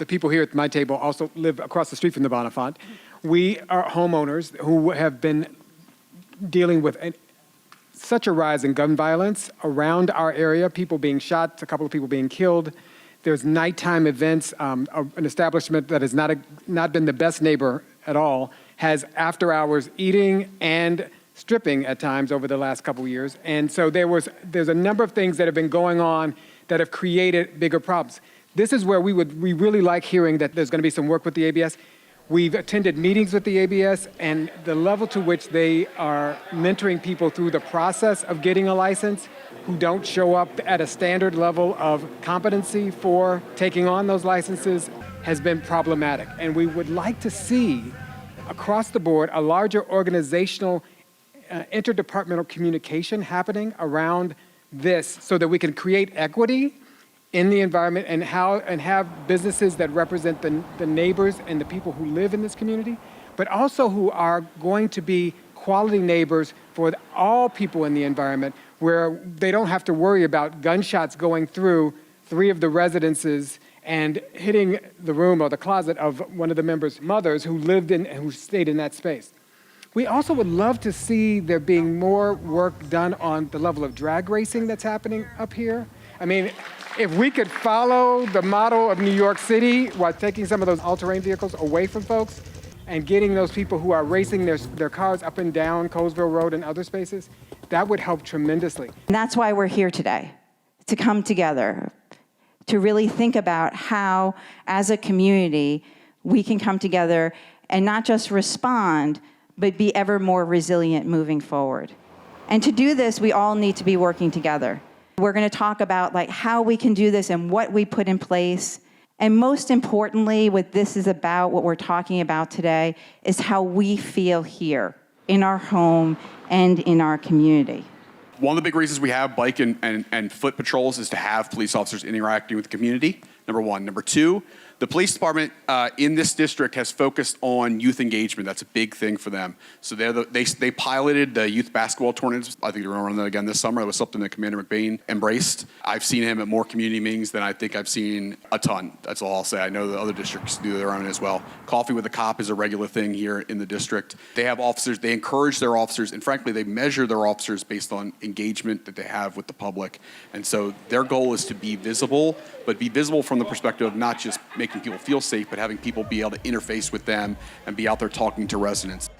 the people here at my table also live across the street from the Bonifant. We are homeowners who have been dealing with such a rise in gun violence around our area, people being shot, a couple of people being killed. There's nighttime events. An establishment that has not been the best neighbor at all has after-hours eating and stripping at times over the last couple of years. And so there's a number of things that have been going on that have created bigger problems. This is where we really like hearing that there's going to be some work with the ABS. We've attended meetings with the ABS, and the level to which they are mentoring people through the process of getting a license who don't show up at a standard level of competency for taking on those licenses has been problematic. And we would like to see across the board a larger organizational interdepartmental communication happening around this so that we can create equity in the environment and have businesses that represent the neighbors and the people who live in this community, but also who are going to be quality neighbors for all people in the environment, where they don't have to worry about gunshots going through 3 of the residences and hitting the room or the closet of one of the members' mothers who stayed in that space. We also would love to see there being more work done on the level of drag racing that's happening up here. I mean, if we could follow the model of New York City while taking some of those all-terrain vehicles away from folks and getting those people who are racing their cars up and down Colesville Road and other spaces, that would help tremendously. And that's why we're here today, to come together, to really think about how, as a community, we can come together and not just respond, but be ever more resilient moving forward. And to do this, we all need to be working together. We're going to talk about how we can do this and what we put in place. And most importantly, what this is about, what we're talking about today, is how we feel here in our home and in our community. One of the big reasons we have bike and foot patrols is to have police officers interacting with the community, number one. Number two, the police department in this district has focused on youth engagement. That's a big thing for them. So they piloted the youth basketball tournaments. I think they're going to run that again this summer. That was something that Commander McBain embraced. I've seen him at more community meetings than I think I've seen a ton. That's all I'll say. I know the other districts do their own as well. Coffee with a cop is a regular thing here in the district. They have officers. They encourage their officers, and frankly, they measure their officers based on engagement that they have with the public. And so their goal is to be visible, but be visible from the perspective of not just making people feel safe, but having people be able to interface with them and be out there talking to residents.